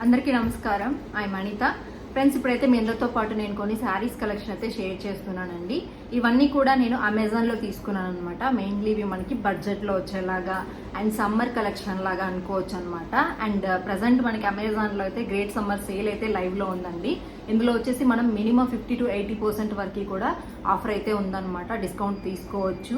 అందరికీ నమస్కారం. I Anitha. Friends, ఇప్పుడైతే మీ అందరితో పాటు నేను కొన్ని శారీస్ కలెక్షన్ అయితే షేర్ చేస్తున్నానండి. ఇవన్నీ కూడా నేను అమెజాన్లో తీసుకున్నాను అనమాట. మెయిన్లీ ఇవి మనకి బడ్జెట్లో వచ్చేలాగా అండ్ సమ్మర్ కలెక్షన్ లాగా అనుకోవచ్చు అనమాట. అండ్ ప్రజెంట్ మనకి అమెజాన్లో అయితే గ్రేట్ సమ్మర్ సేల్ అయితే లైవ్లో ఉందండి. ఇందులో వచ్చేసి మనం మినిమం 50 to 80% వరకు కూడా ఆఫర్ అయితే ఉందన్నమాట. డిస్కౌంట్ తీసుకోవచ్చు.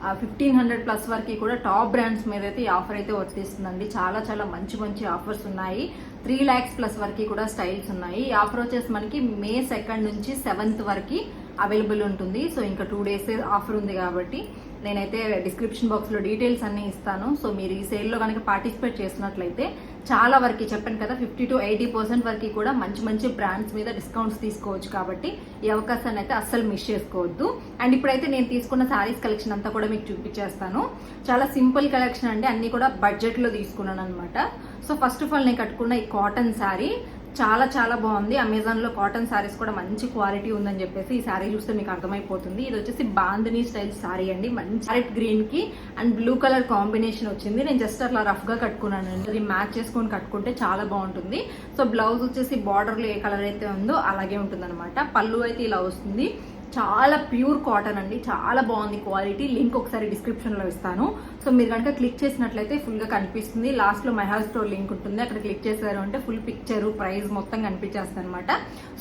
1500+ వరకు కూడా టాప్ బ్రాండ్స్ మీద అయితే ఈ ఆఫర్ అయితే వర్తిస్తుందండి. చాలా చాలా మంచి మంచి ఆఫర్స్ ఉన్నాయి. 3 lakhs+ వరకు కూడా స్టైల్స్ ఉన్నాయి. ఈ ఆఫర్ వచ్చేసి మనకి May 2 నుంచి 7th వరకు అవైలబుల్ ఉంటుంది. సో ఇంకా 2 days ఆఫర్ ఉంది కాబట్టి నేనైతే డిస్క్రిప్షన్ బాక్స్లో డీటెయిల్స్ అన్నీ ఇస్తాను. సో మీరు ఈ సేల్లో కనుక పార్టిసిపేట్ చేసినట్లయితే చాలా వరకు చెప్పాను కదా, 50 to 80% వరకు కూడా మంచి మంచి బ్రాండ్స్ మీద డిస్కౌంట్స్ తీసుకోవచ్చు. కాబట్టి ఈ అవకాశాన్ని అయితే అస్సలు మిస్ చేసుకోవద్దు. అండ్ ఇప్పుడైతే నేను తీసుకున్న శారీస్ కలెక్షన్ అంతా కూడా మీకు చూపించేస్తాను. చాలా సింపుల్ కలెక్షన్ అండి, అన్ని కూడా బడ్జెట్లో తీసుకున్నాను అనమాట. సో ఫస్ట్ ఆఫ్ ఆల్ నేను కట్టుకున్న ఈ కాటన్ శారీ చాలా చాలా బాగుంది. అమెజాన్లో కాటన్ శారీస్ కూడా మంచి క్వాలిటీ ఉందని చెప్పేసి ఈ శారీ చూస్తే మీకు అర్థమైపోతుంది. ఇది వచ్చేసి బాందినీ స్టైల్ శారీ అండి. మంచి ప్యారెట్ గ్రీన్ కి అండ్ బ్లూ కలర్ కాంబినేషన్ వచ్చింది. నేను జస్ట్ అట్లా రఫ్ గా కట్టుకున్నాను అండి. అది మ్యాచ్ చేసుకొని కట్టుకుంటే చాలా బాగుంటుంది. సో బ్లౌజ్ వచ్చేసి బార్డర్ లో ఏ కలర్ అయితే ఉందో అలాగే ఉంటుంది అనమాట. పళ్ళు అయితే ఇలా వస్తుంది. చాలా ప్యూర్ కాటన్ అండి, చాలా బాగుంది క్వాలిటీ. లింక్ ఒకసారి డిస్క్రిప్షన్ లో ఇస్తాను. సో మీరు కనుక క్లిక్ చేసినట్లయితే ఫుల్ గా కనిపిస్తుంది. లాస్ట్ లో మై హౌస్ స్టోర్ లింక్ ఉంటుంది, అక్కడ క్లిక్ చేశారు అంటే ఫుల్ పిక్చర్ ప్రైస్ మొత్తం కనిపించేస్తుంది అనమాట.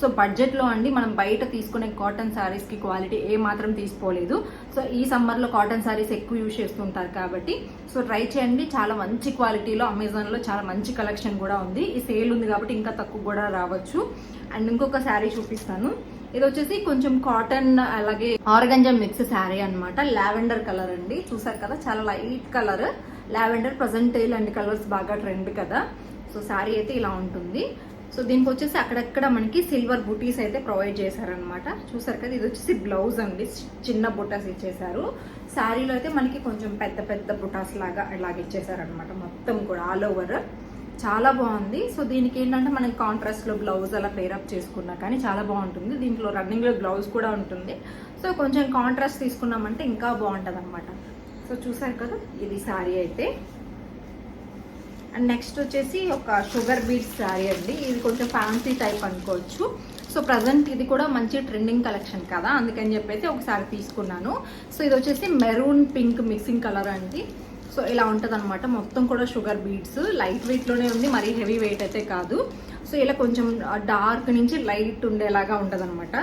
సో బడ్జెట్ లో అండి, మనం బయట తీసుకునే కాటన్ శారీస్ కి క్వాలిటీ ఏ మాత్రం తీసుకోలేదు. సో ఈ సమ్మర్ లో కాటన్ శారీస్ ఎక్కువ యూజ్ చేస్తుంటారు కాబట్టి సో ట్రై చేయండి. చాలా మంచి క్వాలిటీలో అమెజాన్ లో చాలా మంచి కలెక్షన్ కూడా ఉంది. ఈ సేల్ ఉంది కాబట్టి ఇంకా తక్కువ కూడా రావచ్చు. అండ్ ఇంకొక శారీ చూపిస్తాను. ఇది వచ్చేసి కొంచెం కాటన్ అలాగే ఆర్గంజా మిక్స్ శారీ అనమాట. లావెండర్ కలర్ అండి, చూసారు కదా, చాలా లైట్ కలర్ లావెండర్. ప్రజెంట్ ఇలాంటి కలర్స్ బాగా ట్రెండ్ కదా. సో శారీ అయితే ఇలా ఉంటుంది. సో దీనికి వచ్చేసి అక్కడక్కడ మనకి సిల్వర్ బుటీస్ అయితే ప్రొవైడ్ చేశారనమాట. చూసారు కదా, ఇది వచ్చేసి బ్లౌజ్ అండి, చిన్న బుటాస్ ఇచ్చేసారు. శారీలో అయితే మనకి కొంచెం పెద్ద పెద్ద బుటాస్ లాగా ఇలాగ ఇచ్చేసారనమాట. మొత్తం కూడా ఆల్ ఓవర్ చాలా బాగుంది. సో దీనికి ఏంటంటే మనం కాంట్రాస్ట్ లో బ్లౌజ్ అలా పేరప్ చేసుకున్నా కానీ చాలా బాగుంటుంది. దీంట్లో రన్నింగ్ లో బ్లౌజ్ కూడా ఉంటుంది. సో కొంచెం కాంట్రాస్ట్ తీసుకున్నామంటే ఇంకా బాగుంటుంది అనమాట. సో చూసారు కదా, ఇది శారీ అయితే. అండ్ నెక్స్ట్ వచ్చేసి ఒక షుగర్ బీట్స్ శారీ అండి. ఇది కొంచెం ఫ్యాన్సీ టైప్ అనుకోవచ్చు. సో ప్రజెంట్ ఇది కూడా మంచి ట్రెండింగ్ కలెక్షన్ కదా, అందుకని చెప్పైతే ఒకసారి తీసుకున్నాను. సో ఇది వచ్చేసి మెరూన్ పింక్ మిక్సింగ్ కలర్ అండి. సో ఇలా ఉంటుంది అనమాట. మొత్తం కూడా షుగర్ బీడ్స్, లైట్ వెయిట్ లోనే ఉంది, మరీ హెవీ వెయిట్ అయితే కాదు. సో ఇలా కొంచెం డార్క్ నుంచి లైట్ ఉండేలాగా ఉంటుంది అనమాట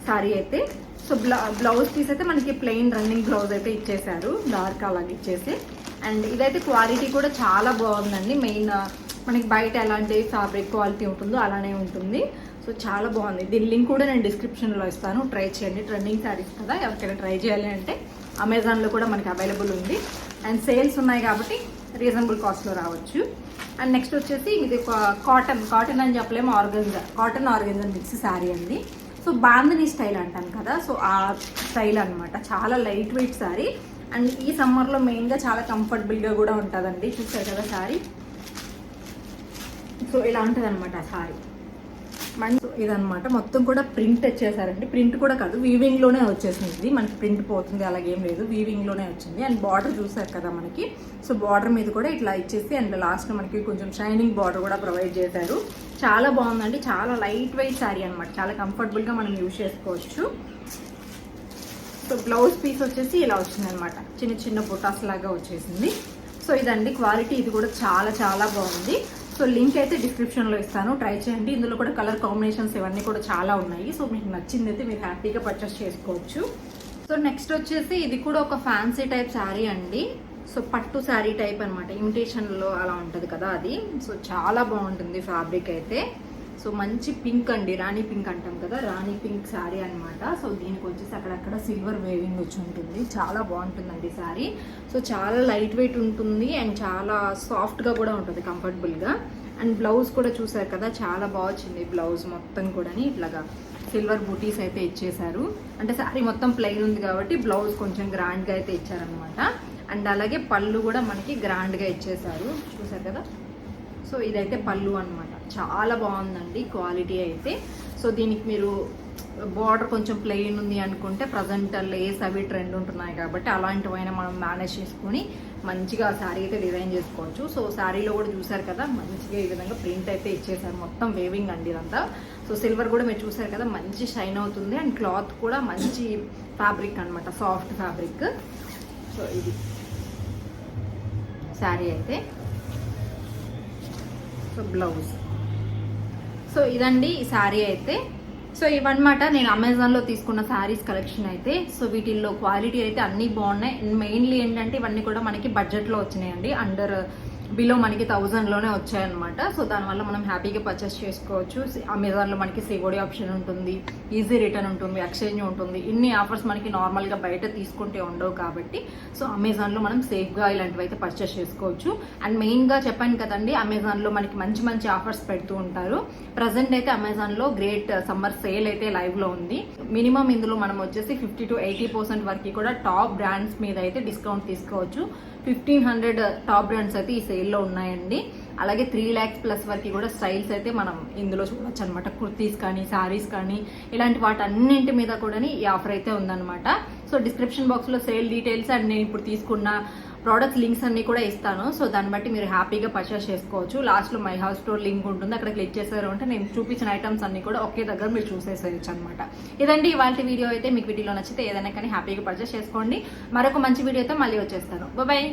శారీ అయితే. సో బ్లౌజ్ పీస్ అయితే మనకి ప్లెయిన్ రన్నింగ్ బ్లౌజ్ అయితే ఇచ్చేసారు, డార్క్ అలాగే ఇచ్చేసి. అండ్ ఇదైతే క్వాలిటీ కూడా చాలా బాగుందండి. మెయిన్ మనకి బయట ఎలాంటి ఫ్యాబ్రిక్ క్వాలిటీ ఉంటుందో అలానే ఉంటుంది. సో చాలా బాగుంది. దీని లింక్ కూడా నేను డిస్క్రిప్షన్లో ఇస్తాను, ట్రై చేయండి. ట్రెండింగ్ శారీస్ కదా, ఎవరికైనా ట్రై చేయాలి అంటే అమెజాన్లో కూడా మనకి అవైలబుల్ ఉంది. అండ్ సేల్స్ ఉన్నాయి కాబట్టి రీజనబుల్ కాస్ట్లో రావచ్చు. అండ్ నెక్స్ట్ వచ్చేసి ఇది ఒక కాటన్ అని చెప్పలేము, కాటన్ ఆర్గంజా మిక్స్ శారీ అండి. సో బాందినీ స్టైల్ అంటాను కదా, సో ఆ స్టైల్ అనమాట. చాలా లైట్ వెయిట్ శారీ. అండ్ ఈ సమ్మర్లో మెయిన్గా చాలా కంఫర్టబుల్గా కూడా ఉంటుందండి. చూసారు కదా శారీ. సో ఇలా ఉంటుంది అనమాట ఆ శారీ. మంచి ఇదనమాట. మొత్తం కూడా ప్రింట్ వచ్చేసారండి. ప్రింట్ కూడా కాదు, వీవింగ్ లోనే వచ్చేసింది. మనకి ప్రింట్ పోతుంది అలాగేం లేదు, వీవింగ్ లోనే వచ్చింది. అండ్ బార్డర్ చూసారు కదా మనకి. సో బార్డర్ మీద కూడా ఇట్లా ఇచ్చేసి అండ్ లాస్ట్ మనకి కొంచెం షైనింగ్ బార్డర్ కూడా ప్రొవైడ్ చేశారు. చాలా బాగుందండి. చాలా లైట్ వెయిట్ శారీ అనమాట. చాలా కంఫర్టబుల్ గా మనం యూజ్ చేసుకోవచ్చు. సో బ్లౌజ్ పీస్ వచ్చేసి ఇలా వచ్చింది అనమాట, చిన్న చిన్న బుటాస్ లాగా వచ్చేసింది. సో ఇదండి క్వాలిటీ. ఇది కూడా చాలా చాలా బాగుంది. సో లింక్ అయితే డిస్క్రిప్షన్లో ఇస్తాను, ట్రై చేయండి. ఇందులో కూడా కలర్ కాంబినేషన్స్ ఇవన్నీ కూడా చాలా ఉన్నాయి. సో మీకు నచ్చింది అయితే మీరు హ్యాపీగా పర్చేస్ చేసుకోవచ్చు. సో నెక్స్ట్ వచ్చేసి ఇది కూడా ఒక ఫ్యాన్సీ టైప్ శారీ అండి. సో పట్టు శారీ టైప్ అనమాట, ఇమిటేషన్లో అలా ఉంటుంది కదా అది. సో చాలా బాగుంటుంది ఫ్యాబ్రిక్ అయితే. సో మంచి పింక్ అండి, రాణి పింక్ అంటాం కదా, రాణి పింక్ శారీ అనమాట. సో దీనికి వచ్చేసి అక్కడక్కడ సిల్వర్ వేవింగ్ వచ్చి ఉంటుంది. చాలా బాగుంటుందండి శారీ. సో చాలా లైట్ వెయిట్ ఉంటుంది అండ్ చాలా సాఫ్ట్గా కూడా ఉంటుంది, కంఫర్టబుల్గా. అండ్ బ్లౌజ్ కూడా చూసారు కదా, చాలా బాగా వచ్చింది బ్లౌజ్ మొత్తం కూడా. ఇట్లాగా సిల్వర్ బూటీస్ అయితే ఇచ్చేసారు. అంటే శారీ మొత్తం ప్లెయిన్ ఉంది కాబట్టి బ్లౌజ్ కొంచెం గ్రాండ్గా అయితే ఇచ్చారనమాట. అండ్ అలాగే పళ్ళు కూడా మనకి గ్రాండ్గా ఇచ్చేసారు, చూసారు కదా. సో ఇదైతే పళ్ళు అనమాట. చాలా బాగుందండి క్వాలిటీ అయితే. సో దీనికి మీరు బార్డర్ కొంచెం ప్లెయిన్ ఉంది అనుకుంటే ప్రజెంట్ లేస్ అవి ట్రెండ్ ఉంటున్నాయి కాబట్టి అలాంటివైనా మనం మేనేజ్ చేసుకుని మంచిగా శారీ అయితే డిజైన్ చేసుకోవచ్చు. సో శారీలో కూడా చూసారు కదా మంచిగా ఈ విధంగా ప్రింట్ అయితే ఇచ్చేసారు, మొత్తం వేవింగ్ అండి ఇదంతా. సో సిల్వర్ కూడా మీరు చూసారు కదా మంచి షైన్ అవుతుంది, అండ్ క్లాత్ కూడా మంచి ఫ్యాబ్రిక్ అనమాట, సాఫ్ట్ ఫ్యాబ్రిక్. సో ఇది శారీ అయితే. So blouse. సో ఇదండి ఈ శారీ అయితే. సో ఇవన్నమాట నేను అమెజాన్లో తీసుకున్న శారీస్ కలెక్షన్ అయితే. సో వీటిల్లో క్వాలిటీ అయితే అన్నీ బాగున్నాయి. మెయిన్లీ ఏంటంటే ఇవన్నీ కూడా మనకి బడ్జెట్లో వచ్చినాయండి, అండర్ బిలో మనకి 1000లోనే వచ్చాయన్నమాట. సో దానివల్ల మనం హ్యాపీగా పర్చేస్ చేసుకోవచ్చు. అమెజాన్లో మనకి సిఓడి ఆప్షన్ ఉంటుంది, ఈజీ రిటర్న్ ఉంటుంది, ఎక్స్చేంజ్ ఉంటుంది. ఇన్ని ఆఫర్స్ మనకి నార్మల్గా బయట తీసుకుంటే ఉండవు కాబట్టి సో అమెజాన్లో మనం సేఫ్గా ఇలాంటివి అయితే పర్చేస్ చేసుకోవచ్చు. అండ్ మెయిన్గా చెప్పాను కదండి, అమెజాన్లో మనకి మంచి మంచి ఆఫర్స్ పెడుతూ ఉంటారు. ప్రజెంట్ అయితే అమెజాన్లో గ్రేట్ సమ్మర్ సేల్ అయితే లైవ్లో ఉంది. మినిమం ఇందులో మనం వచ్చేసి 50 to 80% వరకు కూడా టాప్ బ్రాండ్స్ మీద అయితే డిస్కౌంట్ తీసుకోవచ్చు. 1500 టాప్ బ్రాండ్స్ అయితే ఈ సేల్లో ఉన్నాయండి. అలాగే 3 lakhs ప్లస్ వరకు కూడా స్టైల్స్ అయితే మనం ఇందులో చూడొచ్చు అనమాట. కుర్తీస్ కానీ శారీస్ కానీ ఇలాంటి వాటన్నింటి మీద కూడా ఈ ఆఫర్ అయితే ఉందన్నమాట. సో డిస్క్రిప్షన్ బాక్స్లో సేల్ డీటెయిల్స్ అండ్ నేను ఇప్పుడు తీసుకున్న ప్రోడక్ట్స్ లింక్స్ అన్ని కూడా ఇస్తాను. సో దాన్ని బట్టి మీరు హ్యాపీగా పర్చేస్ చేసుకోవచ్చు. లాస్ట్లో మై హౌస్ స్టోర్ లింక్ ఉంటుంది, అక్కడ క్లిక్ చేశారు అంటే నేను చూపించిన ఐటమ్స్ అన్ని కూడా ఒకే దగ్గర మీరు చూసేసేయచ్చు అనమాట. ఇదండి ఇవాళ వీడియో అయితే. మీకు వీడియోలో నచ్చితే ఏదైనా కానీ హ్యాపీగా పర్చేస్ చేసుకోండి. మరొక మంచి వీడియో అయితే మళ్ళీ వచ్చేస్తాను. బాయ్.